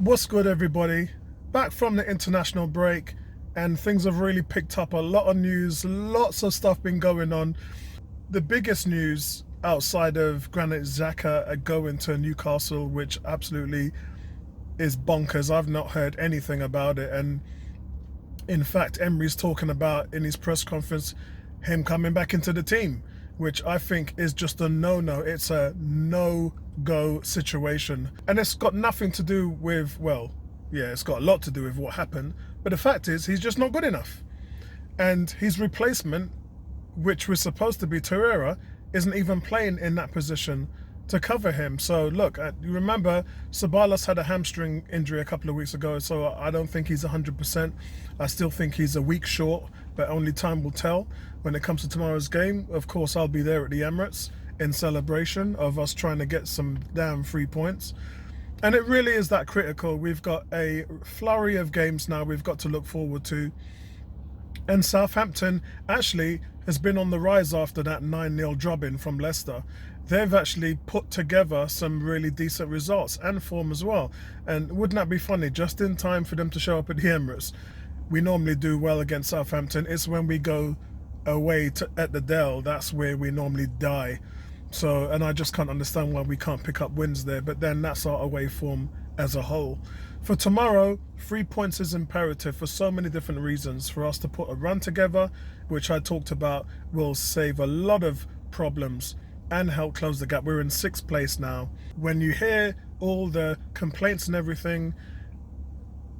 What's good, everybody? Back from the international break, and things have really picked up. A lot of news, lots of stuff been going on. The biggest news outside of Granit Xhaka going to Newcastle, which absolutely is bonkers. I've not heard anything about it, and in fact, Emery's talking about in his press conference him coming back into the team, which I think is just a no-no. It's a no-go situation. And it's got nothing to do with, well, yeah, it's got a lot to do with what happened. But the fact is, he's just not good enough. And his replacement, which was supposed to be Torreira, isn't even playing in that position to cover him. So look, you remember Ceballos had a hamstring injury a couple of weeks ago, so I don't think he's 100%. I still think he's a week short, but only time will tell. When it comes to tomorrow's game, of course, I'll be there at the Emirates in celebration of us trying to get some damn 3 points. And it really is that critical. We've got a flurry of games now we've got to look forward to. And Southampton actually has been on the rise after that 9-0 drubbing from Leicester. They've actually put together some really decent results and form as well. And wouldn't that be funny? Just in time for them to show up at the Emirates. We normally do well against Southampton. It's when we go away at the Dell, that's where we normally die. So, and I just can't understand why we can't pick up wins there. But then that's our away form as a whole. For tomorrow, 3 points is imperative for so many different reasons. For us to put a run together, which I talked about, will save a lot of problems and help close the gap. We're in 6th place now. When you hear all the complaints and everything,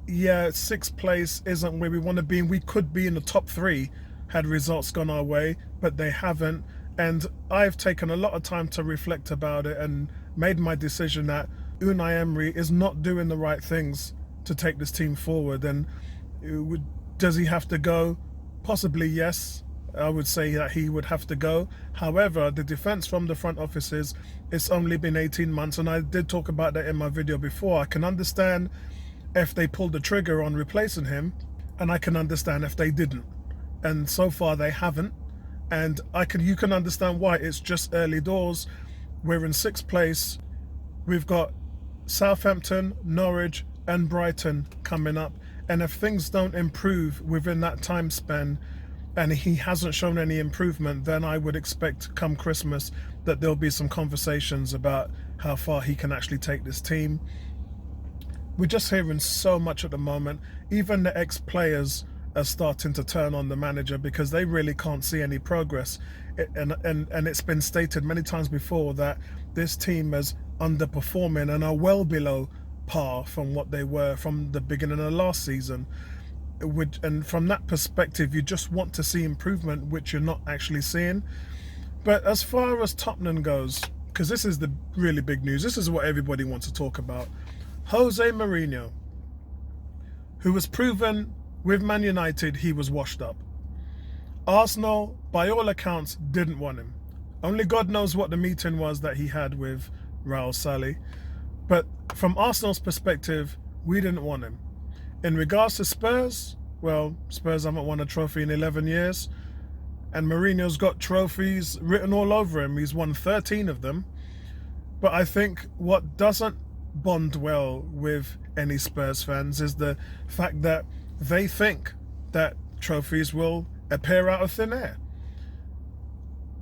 yeah, 6th place isn't where we want to be. We could be in the top 3 had results gone our way, but they haven't. And I've taken a lot of time to reflect about it and made my decision that Unai Emery is not doing the right things to take this team forward. And does he have to go? Possibly, yes. I would say that he would have to go. However, the defense from the front offices, it's only been 18 months, and I did talk about that in my video before. I can understand if they pulled the trigger on replacing him, and I can understand if they didn't. And so far they haven't. And you can understand why. It's just early doors. We're in 6th place. We've got Southampton, Norwich, and Brighton coming up. And if things don't improve within that time span, and he hasn't shown any improvement, then I would expect come Christmas that there'll be some conversations about how far he can actually take this team. We're just hearing so much at the moment. Even the ex-players are starting to turn on the manager because they really can't see any progress. And it's been stated many times before that this team is underperforming and are well below par from what they were from the beginning of last season. And from that perspective, you just want to see improvement, which you're not actually seeing. But as far as Tottenham goes, because this is the really big news, this is what everybody wants to talk about. Jose Mourinho, who was proven with Man United he was washed up. Arsenal, by all accounts, didn't want him. Only God knows what the meeting was that he had with Raul Sally. But from Arsenal's perspective, we didn't want him. In regards to Spurs, well, Spurs haven't won a trophy in 11 years. And Mourinho's got trophies written all over him. He's won 13 of them. But I think what doesn't bond well with any Spurs fans is the fact that they think that trophies will appear out of thin air.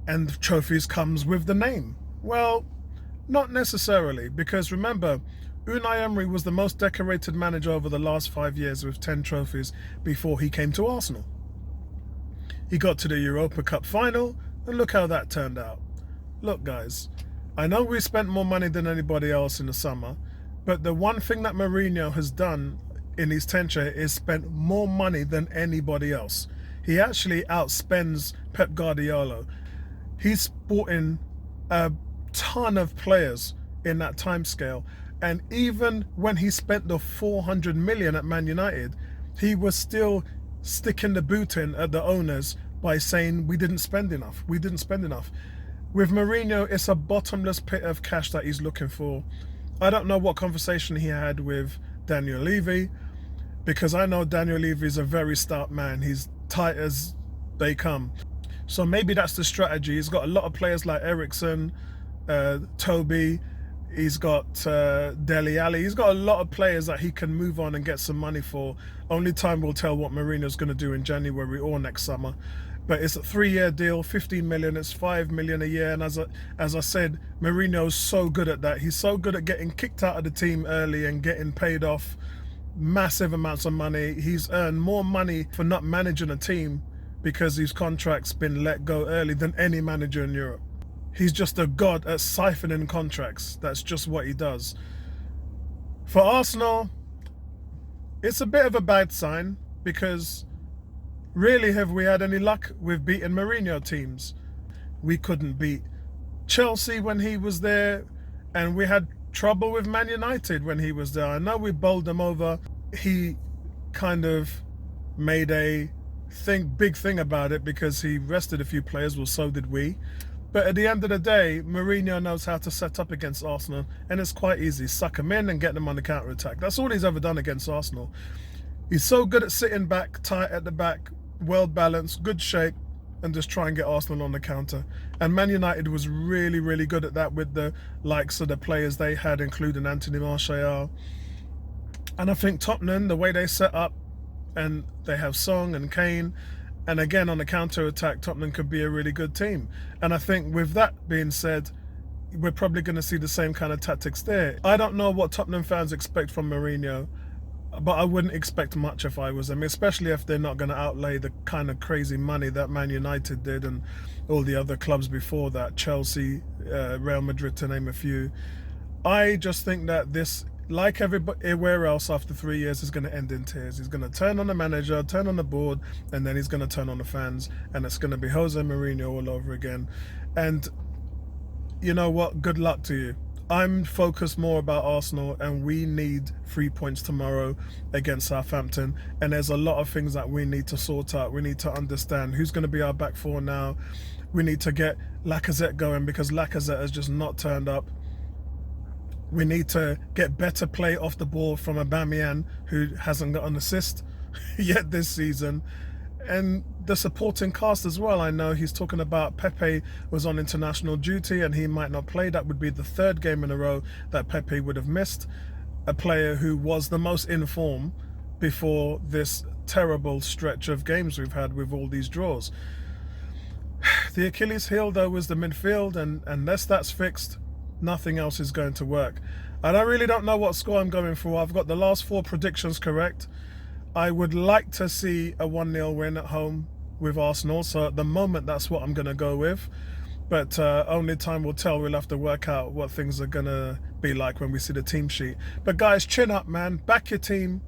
And trophies comes with the name. Well, not necessarily, because remember, Unai Emery was the most decorated manager over the last 5 years with 10 trophies before he came to Arsenal. He got to the Europa Cup final, and look how that turned out. Look, guys, I know we spent more money than anybody else in the summer, but the one thing that Mourinho has done in his tenure is spent more money than anybody else. He actually outspends Pep Guardiola. He's brought in a ton of players in that time scale. And even when he spent the 400 million at Man United, he was still sticking the boot in at the owners by saying we didn't spend enough. We didn't spend enough. With Mourinho, it's a bottomless pit of cash that he's looking for. I don't know what conversation he had with Daniel Levy, because I know Daniel Levy is a very stout man. He's tight as they come. So maybe that's the strategy. He's got a lot of players like Ericsson, Toby. He's got Dele Alli. He's got a lot of players that he can move on and get some money for. Only time will tell what Mourinho's going to do in January or next summer. But it's a 3-year deal, 15 million. It's 5 million a year. And as I said, Mourinho's so good at that. He's so good at getting kicked out of the team early and getting paid off massive amounts of money. He's earned more money for not managing a team because his contract's been let go early than any manager in Europe. He's just a god at siphoning contracts. That's just what he does. For Arsenal, it's a bit of a bad sign because really, have we had any luck with beating Mourinho teams? We couldn't beat Chelsea when he was there, and we had trouble with Man United when he was there. I know we bowled them over. He kind of made a big thing about it because he rested a few players, well, so did we. But at the end of the day, Mourinho knows how to set up against Arsenal, and it's quite easy. Suck them in and get them on the counter-attack. That's all he's ever done against Arsenal. He's so good at sitting back, tight at the back, well-balanced, good shape, and just try and get Arsenal on the counter. And Man United was really, really good at that with the likes of the players they had, including Anthony Martial. And I think Tottenham, the way they set up, and they have Song and Kane, and again, on the counter-attack, Tottenham could be a really good team. And I think with that being said, we're probably going to see the same kind of tactics there. I don't know what Tottenham fans expect from Mourinho, but I wouldn't expect much if I was them, especially if they're not going to outlay the kind of crazy money that Man United did and all the other clubs before that, Chelsea, Real Madrid, to name a few. I just think that this, like everywhere else after 3 years, is going to end in tears. He's going to turn on the manager, turn on the board, and then he's going to turn on the fans, and it's going to be Jose Mourinho all over again. And you know what? Good luck to you. I'm focused more about Arsenal, and we need 3 points tomorrow against Southampton. And there's a lot of things that we need to sort out. We need to understand who's going to be our back four now. We need to get Lacazette going because Lacazette has just not turned up. We need to get better play off the ball from Aubameyang, who hasn't got an assist yet this season. And the supporting cast as well. I know he's talking about Pepe was on international duty and he might not play. That would be the 3rd game in a row that Pepe would have missed. A player who was the most in form before this terrible stretch of games we've had with all these draws. The Achilles heel, though, was the midfield, and unless that's fixed, nothing else is going to work. And I really don't know what score I'm going for. I've got the last 4 predictions correct. I would like to see a 1-0 win at home with Arsenal. So at the moment, that's what I'm going to go with. But only time will tell. We'll have to work out what things are going to be like when we see the team sheet. But guys, chin up, man. Back your team.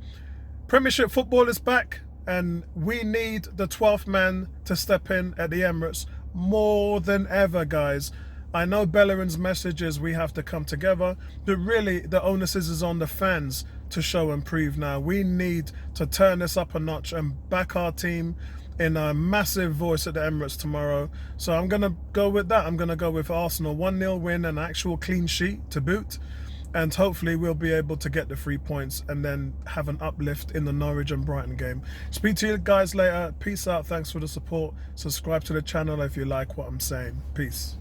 Premiership football is back. And we need the 12th man to step in at the Emirates more than ever, guys. I know Bellerin's message is we have to come together, but really the onus is on the fans to show and prove now. We need to turn this up a notch and back our team in a massive voice at the Emirates tomorrow. So I'm going to go with that. I'm going to go with Arsenal 1-0 win, an actual clean sheet to boot. And hopefully we'll be able to get the 3 points and then have an uplift in the Norwich and Brighton game. Speak to you guys later. Peace out. Thanks for the support. Subscribe to the channel if you like what I'm saying. Peace.